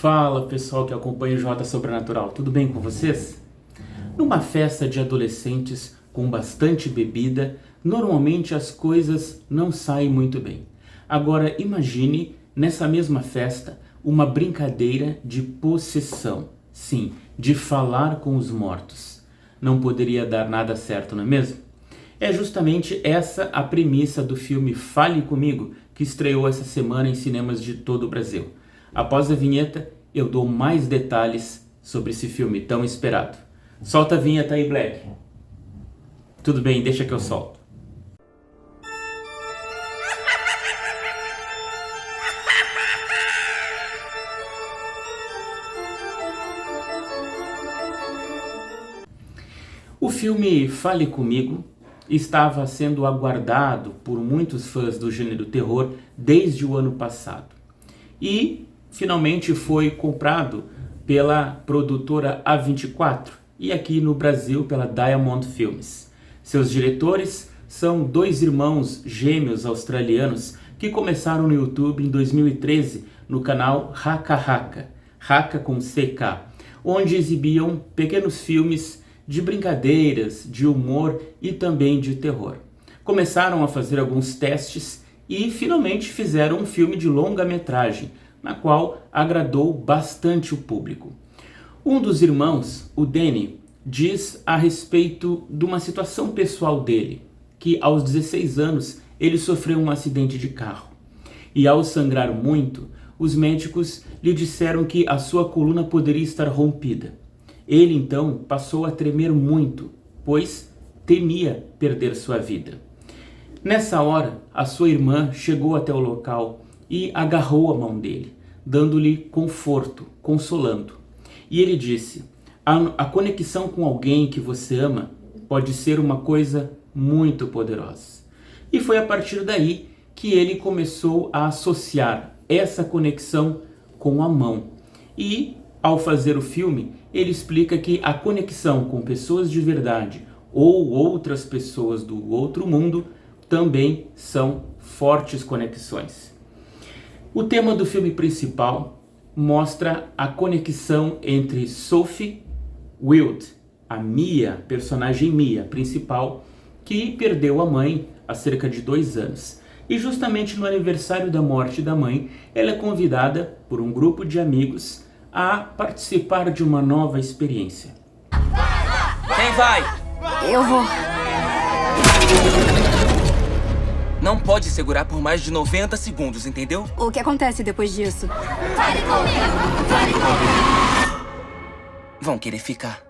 Fala pessoal que acompanha o Jota Sobrenatural, tudo bem com vocês? Numa festa de adolescentes com bastante bebida, normalmente as coisas não saem muito bem. Agora imagine nessa mesma festa uma brincadeira de possessão, sim, de falar com os mortos. Não poderia dar nada certo, não é mesmo? É justamente essa a premissa do filme Fale Comigo, que estreou essa semana em cinemas de todo o Brasil. Após a vinheta, eu dou mais detalhes sobre esse filme tão esperado. Solta a vinheta aí, Black. Tudo bem, deixa que eu solto. O filme Fale Comigo estava sendo aguardado por muitos fãs do gênero terror desde o ano passado. E finalmente foi comprado pela produtora A24 e aqui no Brasil pela Diamond Films. Seus diretores são dois irmãos gêmeos australianos que começaram no YouTube em 2013 no canal Haka Haka, Haka com CK, onde exibiam pequenos filmes de brincadeiras, de humor e também de terror. Começaram a fazer alguns testes e finalmente fizeram um filme de longa-metragem, na qual agradou bastante o público. Um dos irmãos, o Danny, diz a respeito de uma situação pessoal dele, que aos 16 anos ele sofreu um acidente de carro. E ao sangrar muito, os médicos lhe disseram que a sua coluna poderia estar rompida. Ele então passou a tremer muito, pois temia perder sua vida. Nessa hora, a sua irmã chegou até o local e agarrou a mão dele, dando-lhe conforto, consolando. E ele disse: a conexão com alguém que você ama pode ser uma coisa muito poderosa. E foi a partir daí que ele começou a associar essa conexão com a mão. E ao fazer o filme, ele explica que a conexão com pessoas de verdade ou outras pessoas do outro mundo também são fortes conexões. O tema do filme principal mostra a conexão entre Sophie Wilde, a Mia, personagem Mia principal, que perdeu a mãe há cerca de 2 anos. E justamente no aniversário da morte da mãe, ela é convidada por um grupo de amigos a participar de uma nova experiência. Quem vai? Eu vou. Não pode segurar por mais de 90 segundos, entendeu? O que acontece depois disso? Fale comigo! Fale comigo! Vão querer ficar.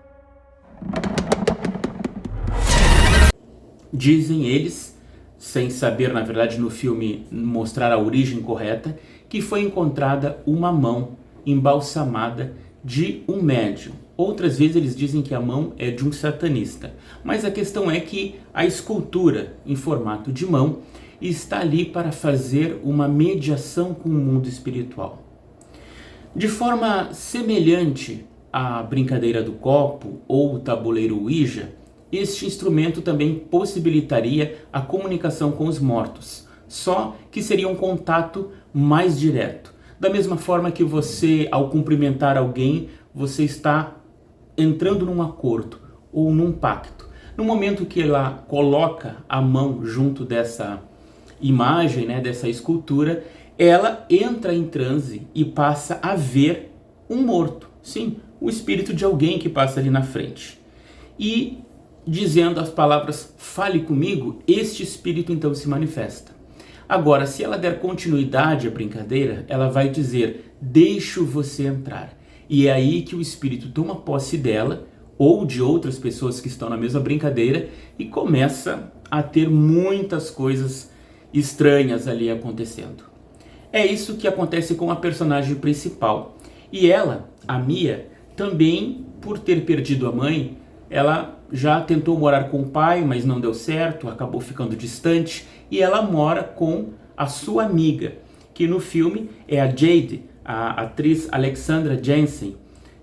Dizem eles, sem saber na verdade no filme mostrar a origem correta, que foi encontrada uma mão embalsamada de um médium. Outras vezes eles dizem que a mão é de um satanista. Mas a questão é que a escultura em formato de mão está ali para fazer uma mediação com o mundo espiritual. De forma semelhante à brincadeira do copo ou o tabuleiro Ouija, este instrumento também possibilitaria a comunicação com os mortos, só que seria um contato mais direto. Da mesma forma que você, ao cumprimentar alguém, você está entrando num acordo ou num pacto. No momento que ela coloca a mão junto dessa imagem, dessa escultura, ela entra em transe e passa a ver um morto. Sim, o espírito de alguém que passa ali na frente. E dizendo as palavras "fale comigo", este espírito então se manifesta. Agora, se ela der continuidade à brincadeira, ela vai dizer: deixo você entrar. E é aí que o espírito toma posse dela, ou de outras pessoas que estão na mesma brincadeira, e começa a ter muitas coisas estranhas ali acontecendo. É isso que acontece com a personagem principal. E ela, a Mia, também, por ter perdido a mãe, ela já tentou morar com o pai, mas não deu certo, acabou ficando distante, e ela mora com a sua amiga, que no filme é a Jade, a atriz Alexandra Jensen,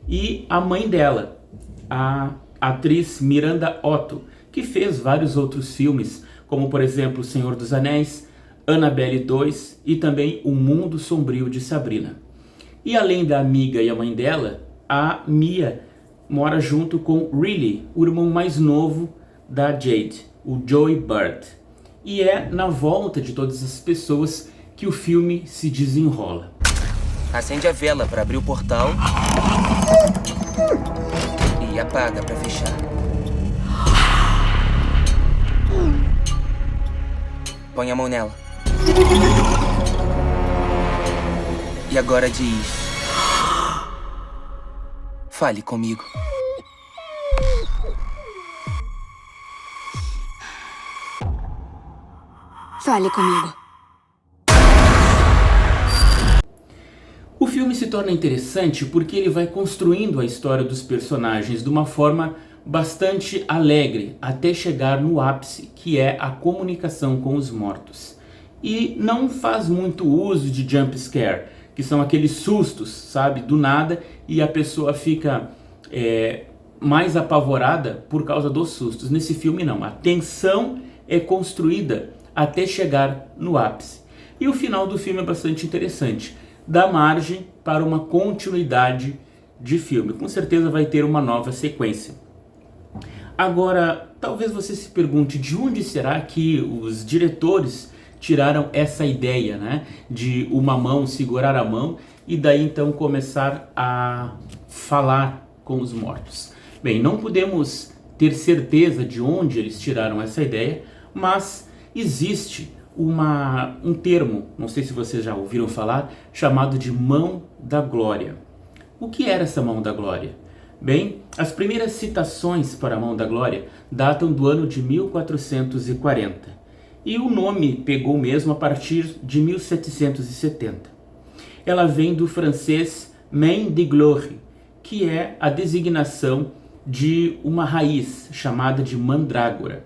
e a mãe dela, a atriz Miranda Otto, que fez vários outros filmes, como por exemplo O Senhor dos Anéis, Annabelle 2 e também O Mundo Sombrio de Sabrina. E além da amiga e a mãe dela, a Mia mora junto com Riley, o irmão mais novo da Jade, o Joey Bird. E é na volta de todas as pessoas que o filme se desenrola. Acende a vela para abrir o portal e apaga para fechar. Põe a mão nela. E agora diz: fale comigo. Fale comigo. O filme se torna interessante porque ele vai construindo a história dos personagens de uma forma bastante alegre, até chegar no ápice, que é a comunicação com os mortos. E não faz muito uso de jump scare, que são aqueles sustos, sabe, do nada, e a pessoa fica mais apavorada por causa dos sustos. Nesse filme não, a tensão é construída até chegar no ápice. E o final do filme é bastante interessante, dá margem para uma continuidade de filme. Com certeza vai ter uma nova sequência. Agora, talvez você se pergunte de onde será que os diretores tiraram essa ideia, né, de uma mão segurar a mão e daí então começar a falar com os mortos. Bem, não podemos ter certeza de onde eles tiraram essa ideia, mas existe um termo, não sei se vocês já ouviram falar, chamado de mão da glória. O que era essa mão da glória? Bem, as primeiras citações para a mão da glória datam do ano de 1440 e o nome pegou mesmo a partir de 1770. Ela vem do francês main de gloire, que é a designação de uma raiz chamada de mandrágora.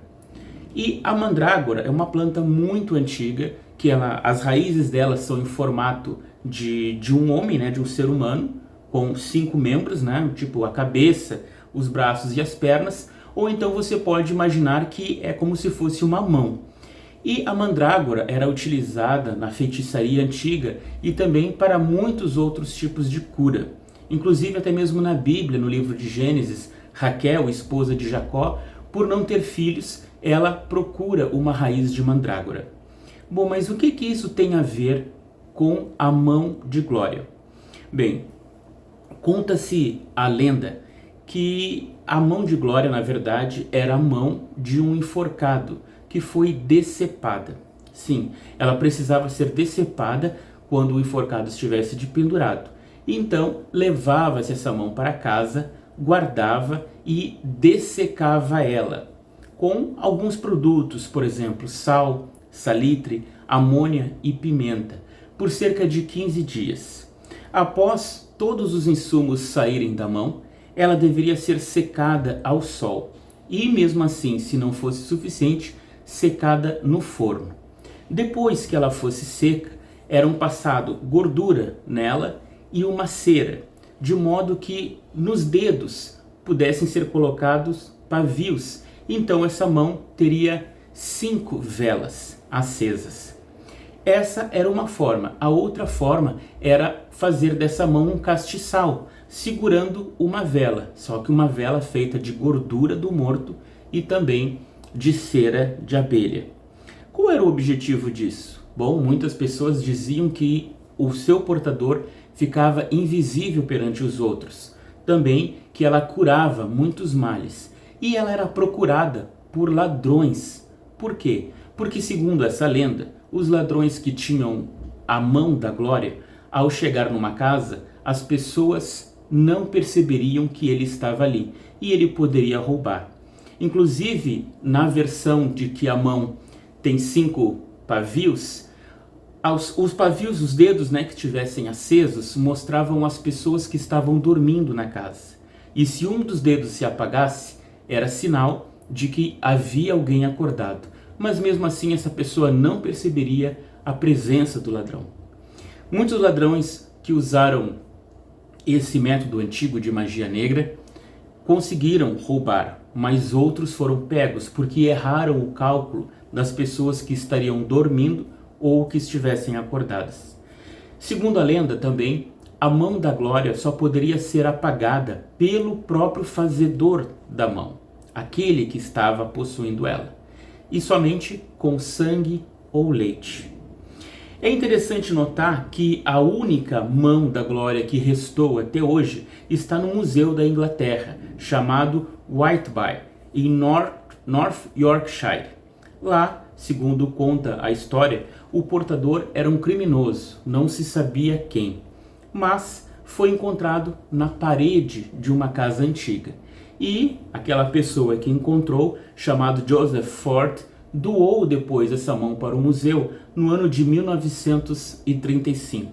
E a mandrágora é uma planta muito antiga, que as raízes dela são em formato de um homem, né, de um ser humano, com 5 membros, né, tipo a cabeça, os braços e as pernas, ou então você pode imaginar que é como se fosse uma mão. E a mandrágora era utilizada na feitiçaria antiga e também para muitos outros tipos de cura. Inclusive até mesmo na Bíblia, no livro de Gênesis, Raquel, esposa de Jacó, por não ter filhos, ela procura uma raiz de mandrágora. Bom, mas o que isso tem a ver com a mão de glória? Bem, conta-se a lenda que a mão de glória, na verdade, era a mão de um enforcado que foi decepada. Sim, ela precisava ser decepada quando o enforcado estivesse de pendurado. Então, levava-se essa mão para casa, guardava e dessecava ela com alguns produtos, por exemplo, sal, salitre, amônia e pimenta, por cerca de 15 dias. Após todos os insumos saírem da mão, ela deveria ser secada ao sol e, mesmo assim, se não fosse suficiente, secada no forno. Depois que ela fosse seca, eram passado gordura nela e uma cera, de modo que nos dedos pudessem ser colocados pavios. Então essa mão teria 5 velas acesas. Essa era uma forma. A outra forma era fazer dessa mão um castiçal, segurando uma vela, só que uma vela feita de gordura do morto e também de cera de abelha. Qual era o objetivo disso? Bom, muitas pessoas diziam que o seu portador ficava invisível perante os outros. Também que ela curava muitos males. E ela era procurada por ladrões. Por quê? Porque, segundo essa lenda, os ladrões que tinham a mão da glória, ao chegar numa casa, as pessoas não perceberiam que ele estava ali e ele poderia roubar. Inclusive, na versão de que a mão tem 5 pavios, os pavios, os dedos, né, que estivessem acesos, mostravam as pessoas que estavam dormindo na casa. E se um dos dedos se apagasse, era sinal de que havia alguém acordado. Mas mesmo assim essa pessoa não perceberia a presença do ladrão. Muitos ladrões que usaram esse método antigo de magia negra conseguiram roubar, mas outros foram pegos porque erraram o cálculo das pessoas que estariam dormindo ou que estivessem acordadas. Segundo a lenda também, a mão da glória só poderia ser apagada pelo próprio fazedor da mão, aquele que estava possuindo ela, e somente com sangue ou leite. É interessante notar que a única mão da glória que restou até hoje está no Museu da Inglaterra, chamado Whitby, em North Yorkshire. Lá, segundo conta a história, o portador era um criminoso, não se sabia quem, mas foi encontrado na parede de uma casa antiga. E aquela pessoa que encontrou, chamado Joseph Ford, doou depois essa mão para o museu no ano de 1935.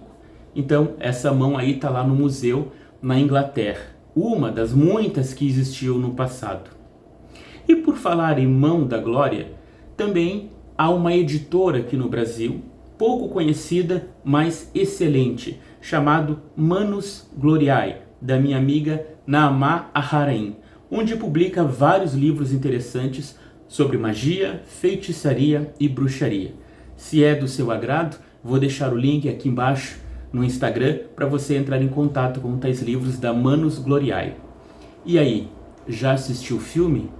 Então, essa mão aí está lá no museu na Inglaterra, uma das muitas que existiu no passado. E por falar em mão da glória, também há uma editora aqui no Brasil, pouco conhecida, mas excelente, chamado Manus Gloriae, da minha amiga Naamá Aharaim, onde publica vários livros interessantes sobre magia, feitiçaria e bruxaria. Se é do seu agrado, vou deixar o link aqui embaixo no Instagram para você entrar em contato com tais livros da Manus Gloriae. E aí, já assistiu o filme?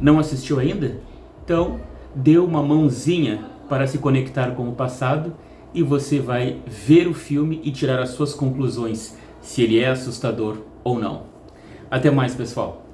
Não assistiu ainda? Então, dê uma mãozinha para se conectar com o passado e você vai ver o filme e tirar as suas conclusões, se ele é assustador ou não. Até mais, pessoal!